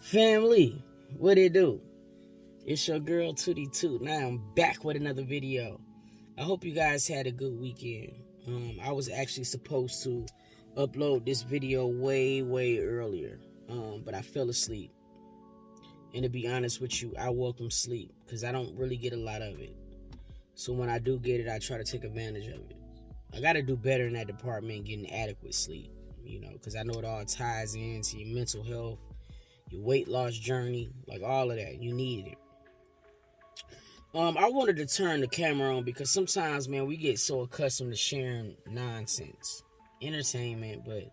Family, what it do? It's your girl Tootie Toot. Now I'm back with another video. I hope you guys had a good weekend. I was actually supposed to upload this video way earlier, but I fell asleep. And to be honest with you, I welcome sleep because I don't really get a lot of it. So when I do get it, I try to take advantage of it. I got to do better in that department, getting adequate sleep, because I know it all ties into your mental health, your weight loss journey, like all of that. You needed it. I wanted to turn the camera on because sometimes, man, we get so accustomed to sharing nonsense, entertainment, but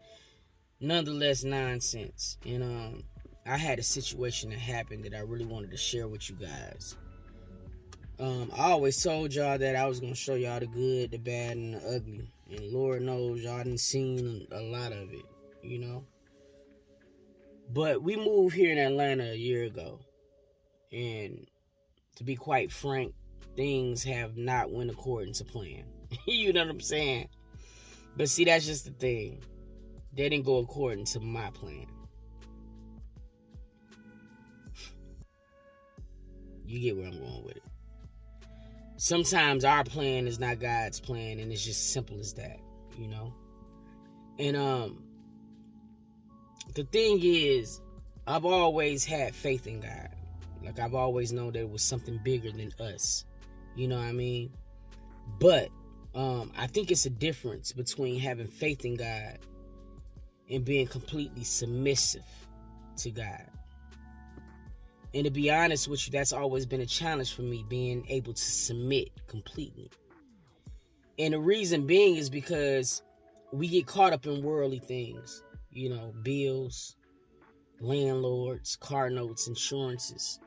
nonetheless nonsense. And I had a situation that happened that I really wanted to share with you guys. I always told y'all that I was going to show y'all the good, the bad, and the ugly. And Lord knows y'all done seen a lot of it, But we moved here in Atlanta a year ago. And to be quite frank, things have not went according to plan. You know what I'm saying? But see, that's just the thing. They didn't go according to my plan. You get where I'm going with it. Sometimes our plan is not God's plan, and it's just simple as that, And the thing is, I've always had faith in God. Like, I've always known that it was something bigger than us. You know what I mean? But I think it's a difference between having faith in God and being completely submissive to God. And to be honest with you, that's always been a challenge for me, being able to submit completely. And the reason being is because we get caught up in worldly things, bills, landlords, car notes, insurances.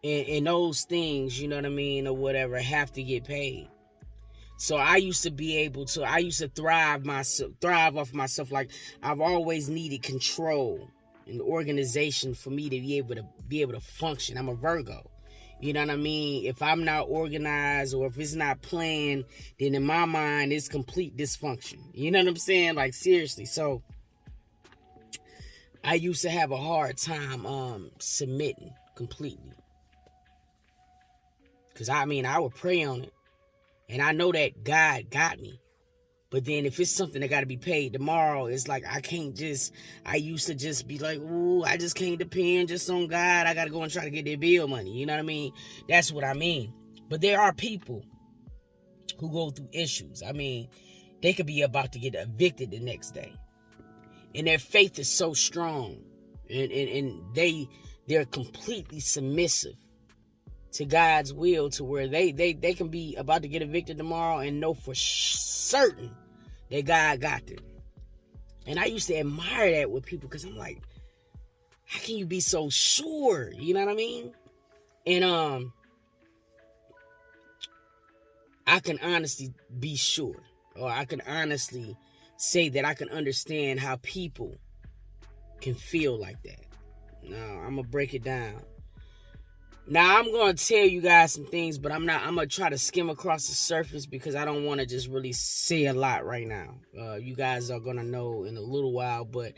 And those things, you know what I mean, or whatever, have to get paid. So I used to thrive off myself. Like, I've always needed control and organization for me to be able to function. I'm a Virgo. You know what I mean? If I'm not organized or if it's not planned, then in my mind, it's complete dysfunction. You know what I'm saying? Like, seriously. So I used to have a hard time submitting completely. Because, I would pray on it. And I know that God got me. But then if it's something that got to be paid tomorrow, it's like I used to just be like, ooh, I just can't depend just on God. I got to go and try to get their bill money. You know what I mean? That's what I mean. But there are people who go through issues. They could be about to get evicted the next day. And their faith is so strong. And they're completely submissive to God's will, to where they can be about to get evicted tomorrow and know for certain that God got them. And I used to admire that with people, because I'm like, how can you be so sure? You know what I mean? And I can honestly be sure, or I can honestly say that I can understand how people can feel like that. Now, I'm gonna break it down. Now, I'm going to tell you guys some things, but I'm going to try to skim across the surface because I don't want to just really say a lot right now. You guys are going to know in a little while, but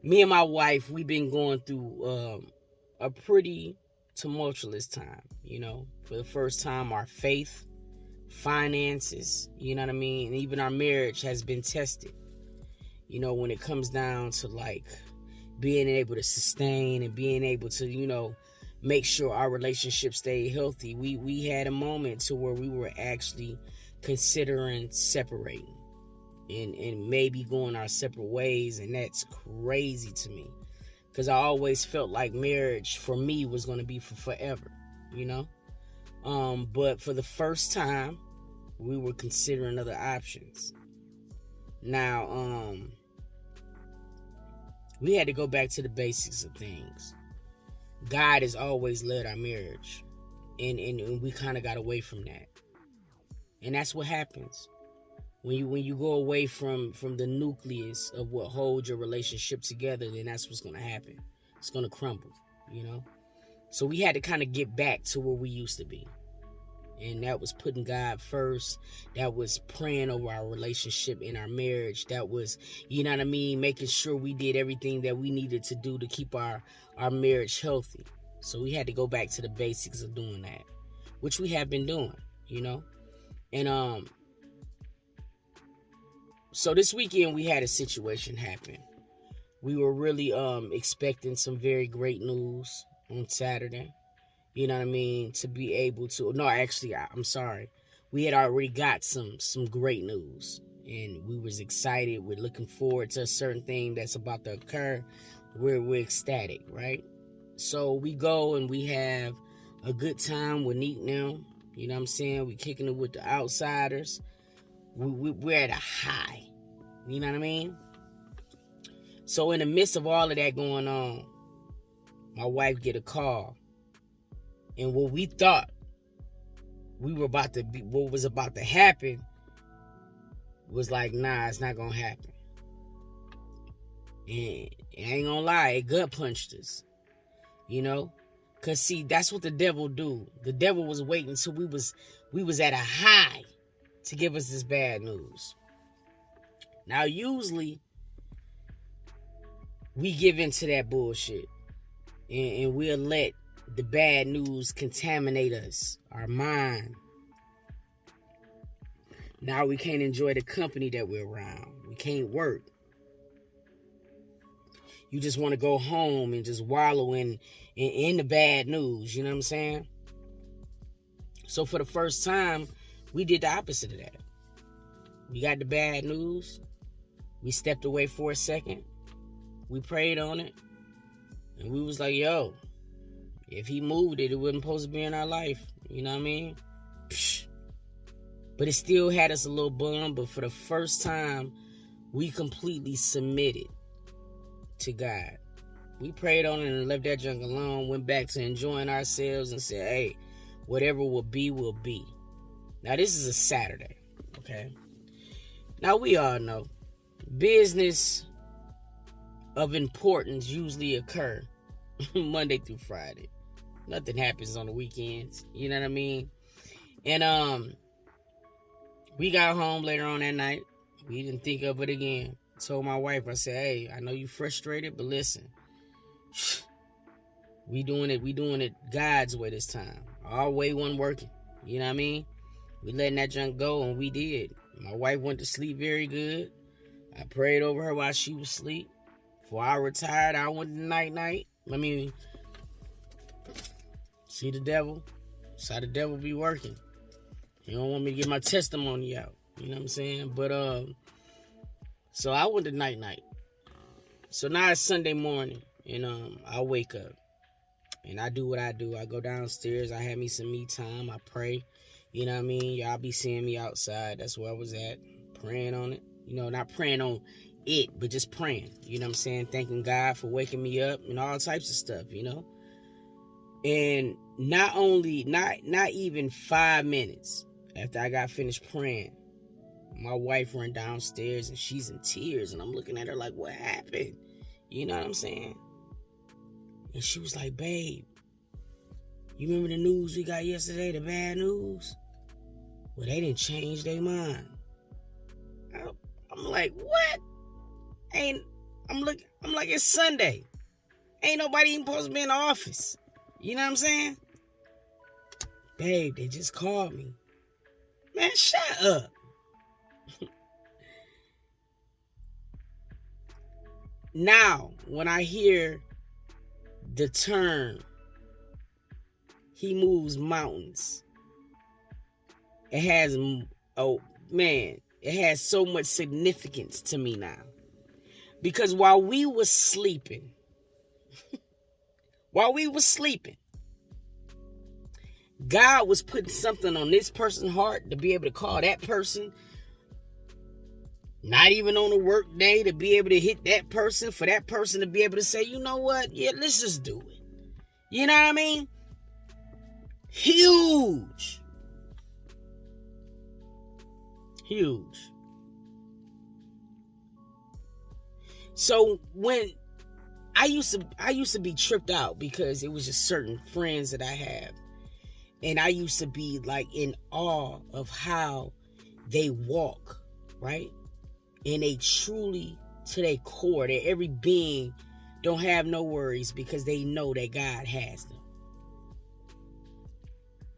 me and my wife, we've been going through a pretty tumultuous time, For the first time, our faith, finances, you know what I mean? And even our marriage has been tested, when it comes down to, like, being able to sustain and being able to, make sure our relationship stayed healthy. We had a moment to where we were actually considering separating and maybe going our separate ways, and that's crazy to me, because I always felt like marriage for me was going to be for forever, but for the first time, we were considering other options. Now, we had to go back to the basics of things. God has always led our marriage, and we kind of got away from that. And that's what happens when you go away from the nucleus of what holds your relationship together. Then that's what's going to happen. It's going to crumble, So we had to kind of get back to where we used to be. And that was putting God first. That was praying over our relationship and our marriage. That was, you know what I mean, making sure we did everything that we needed to do to keep our marriage healthy. So we had to go back to the basics of doing that, which we have been doing, you know. And so this weekend we had a situation happen. We were really expecting some very great news on Saturday. You know what I mean? To be able to... No, actually, I'm sorry. We had already got some great news. And we was excited. We're looking forward to a certain thing that's about to occur. We're ecstatic, right? So we go and we have a good time with Neat now. You know what I'm saying? We kicking it with the outsiders. We're at a high. You know what I mean? So in the midst of all of that going on, my wife get a call. And what we thought what was about to happen was like, nah, it's not gonna happen. And I ain't gonna lie, it gut punched us. You know? Cause see, that's what the devil do. The devil was waiting till we was at a high to give us this bad news. Now usually we give into that bullshit. And we'll let the bad news contaminate us, our mind. Now we can't enjoy the company that we're around. We can't work. You just want to go home and just wallow in the bad news. You know what I'm saying? So for the first time, we did the opposite of that. We got the bad news. We stepped away for a second. We prayed on it. And we was like, yo, if he moved it, it wasn't supposed to be in our life. You know what I mean? Psh. But it still had us a little bummed. But for the first time, we completely submitted to God. We prayed on it and left that junk alone. Went back to enjoying ourselves and said, hey, whatever will be, will be. Now, this is a Saturday, okay? Now, we all know business of importance usually occur Monday through Friday. Nothing happens on the weekends. You know what I mean? And we got home later on that night. We didn't think of it again. I told my wife, I said, hey, I know you frustrated, but listen. We doing it God's way this time. Our way wasn't working. You know what I mean? We letting that junk go, and we did. My wife went to sleep very good. I prayed over her while she was asleep. Before I retired, I went to night-night. I mean, see the devil? That's how the devil be working. He don't want me to get my testimony out. You know what I'm saying? But, so I went to night-night. So now it's Sunday morning, and I wake up. And I do what I do. I go downstairs. I have me some me time. I pray. You know what I mean? Y'all be seeing me outside. That's where I was at. Praying on it. You know, not praying on it, but just praying. You know what I'm saying? Thanking God for waking me up and all types of stuff, you know? And not even 5 minutes after I got finished praying, my wife ran downstairs and she's in tears. And I'm looking at her like, what happened? You know what I'm saying? And she was like, babe, you remember the news we got yesterday, the bad news? Well, they didn't change their mind. I'm like, what? I'm like, it's Sunday. Ain't nobody even supposed to be in the office. You know what I'm saying? Babe, they just called me. Man, shut up. Now, when I hear the term, he moves mountains, it has, it has so much significance to me now. Because while we were sleeping, God was putting something on this person's heart to be able to call that person. Not even on a work day, to be able to hit that person, for that person to be able to say, you know what? Yeah, let's just do it. You know what I mean? Huge. So when I used to be tripped out because it was just certain friends that I have. And I used to be like in awe of how they walk, right? And they truly, to their core, that every being don't have no worries because they know that God has them.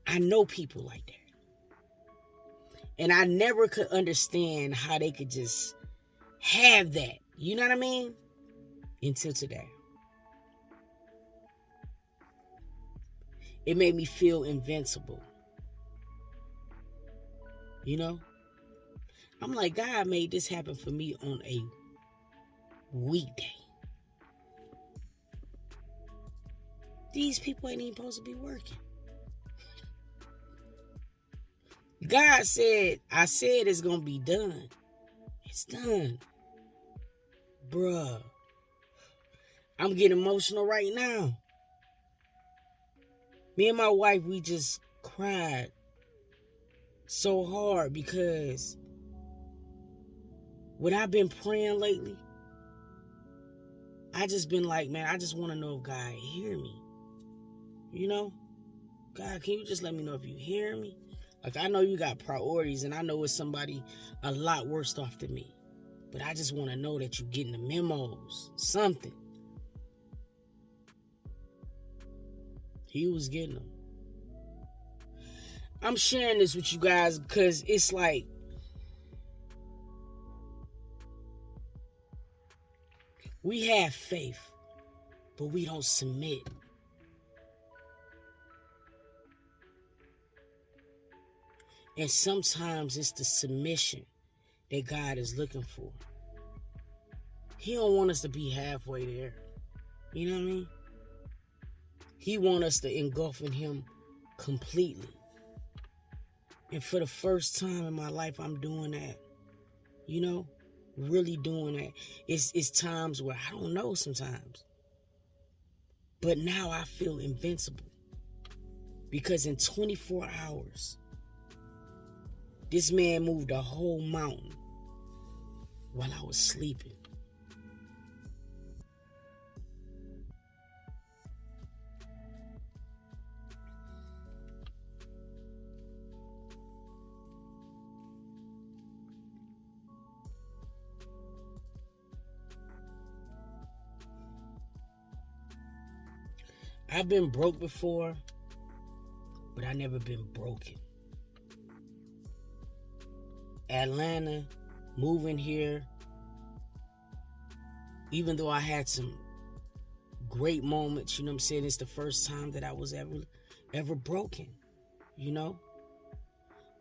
I know people like that. And I never could understand how they could just have that. You know what I mean? Until today. It made me feel invincible. You know? I'm like, God made this happen for me on a weekday. These people ain't even supposed to be working. God said, I said it's going to be done. It's done. Bruh. I'm getting emotional right now. Me and my wife, we just cried so hard because what I've been praying lately, I just been like, man, I just want to know if God hear me. You know? God, can you just let me know if you hear me? Like, I know you got priorities, and I know it's somebody a lot worse off than me. But I just want to know that you're getting the memos. Something. He was getting them. I'm sharing this with you guys because it's like, we have faith, but we don't submit. And sometimes it's the submission that God is looking for. He don't want us to be halfway there. You know what I mean? He wants us to engulf in him completely. And for the first time in my life, I'm doing that. You know? Really doing that. It's times where I don't know sometimes. But now I feel invincible. Because in 24 hours, this man moved a whole mountain while I was sleeping. I've been broke before, but I never been broken. Atlanta, moving here, even though I had some great moments, you know what I'm saying? It's the first time that I was ever broken, you know?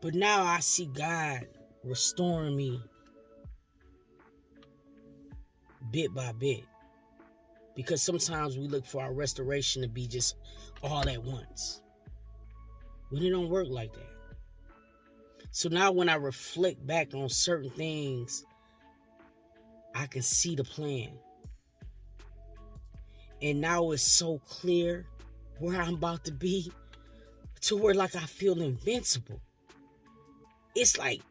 But now I see God restoring me bit by bit. Because sometimes we look for our restoration to be just all at once. When it don't work like that. So now when I reflect back on certain things, I can see the plan. And now it's so clear where I'm about to be, to where like I feel invincible. It's like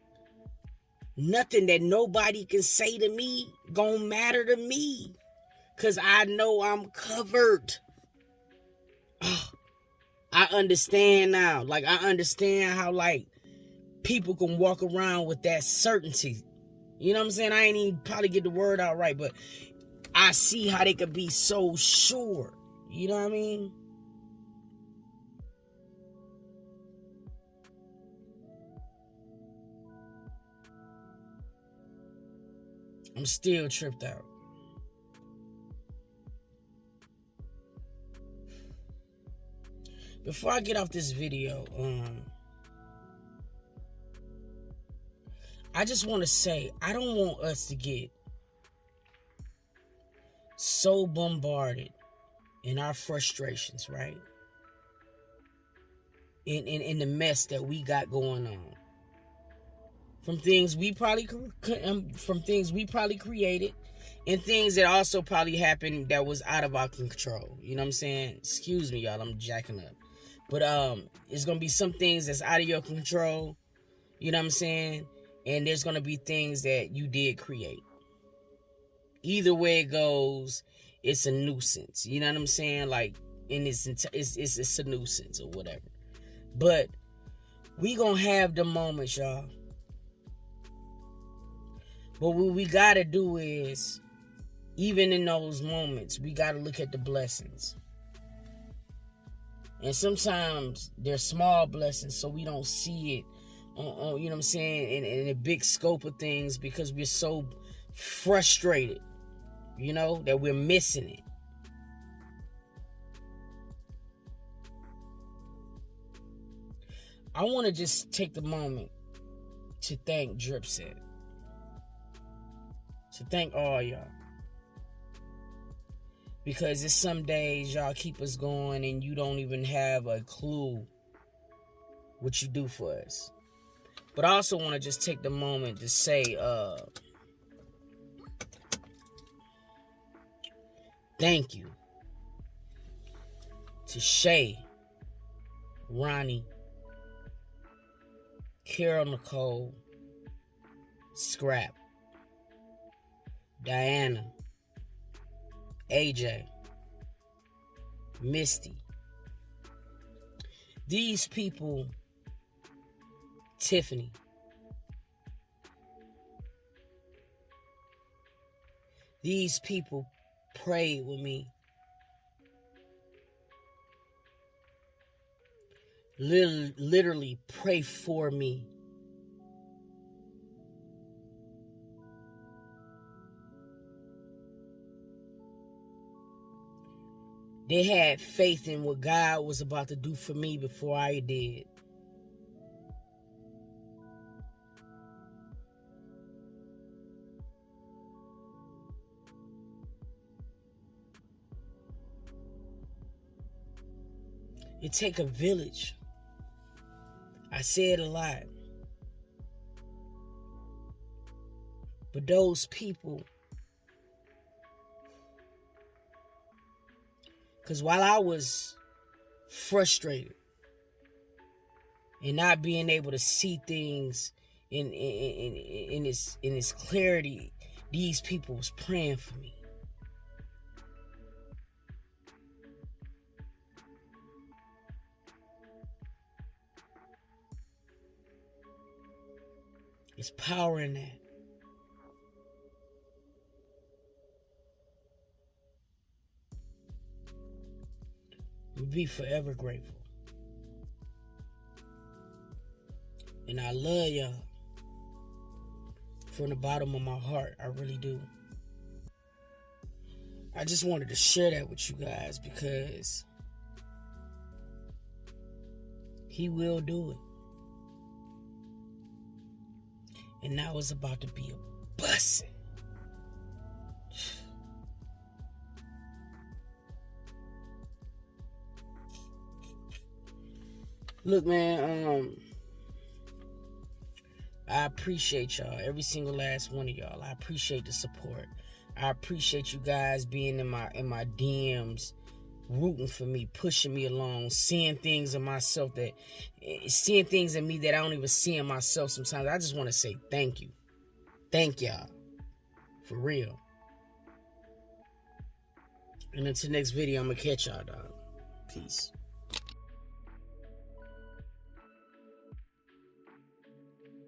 nothing that nobody can say to me gonna matter to me. Because I know I'm covered. Oh, I understand now. Like, I understand how, like, people can walk around with that certainty. You know what I'm saying? I ain't even probably get the word out right, but I see how they could be so sure. You know what I mean? I'm still tripped out. Before I get off this video, I just want to say, I don't want us to get so bombarded in our frustrations, right? In the mess that we got going on. From things we probably created, and things that also probably happened that was out of our control. You know what I'm saying? Excuse me, y'all, I'm jacking up. But it's going to be some things that's out of your control. You know what I'm saying? And there's going to be things that you did create. Either way it goes, it's a nuisance. You know what I'm saying? Like, and it's a nuisance or whatever. But we gonna have the moments, y'all. But what we gotta do is, even in those moments, we gotta look at the blessings. And sometimes they're small blessings, so we don't see it on you know what I'm saying, in the big scope of things, because we're so frustrated, you know, that we're missing it. I want to just take the moment to thank D.R.I.P SET. To thank all y'all. Because it's some days y'all keep us going and you don't even have a clue what you do for us. But I also want to just take the moment to say thank you to Shay, Ronnie, Carol Nicole, Scrap, Diana, AJ, Misty. These people, Tiffany. These people prayed with me. Literally pray for me. They had faith in what God was about to do for me before I did. It takes a village. I say it a lot. But those people, because while I was frustrated and not being able to see things in its clarity, these people was praying for me. There's power in that. We'll be forever grateful. And I love y'all from the bottom of my heart. I really do. I just wanted to share that with you guys because He will do it. And now it's about to be a bussin'. Look, man, I appreciate y'all, every single last one of y'all. I appreciate the support. I appreciate you guys being in my DMs, rooting for me, pushing me along, seeing things in myself seeing things in me that I don't even see in myself sometimes. I just want to say thank you. Thank y'all. For real. And until next video, I'm going to catch y'all, dog. Peace.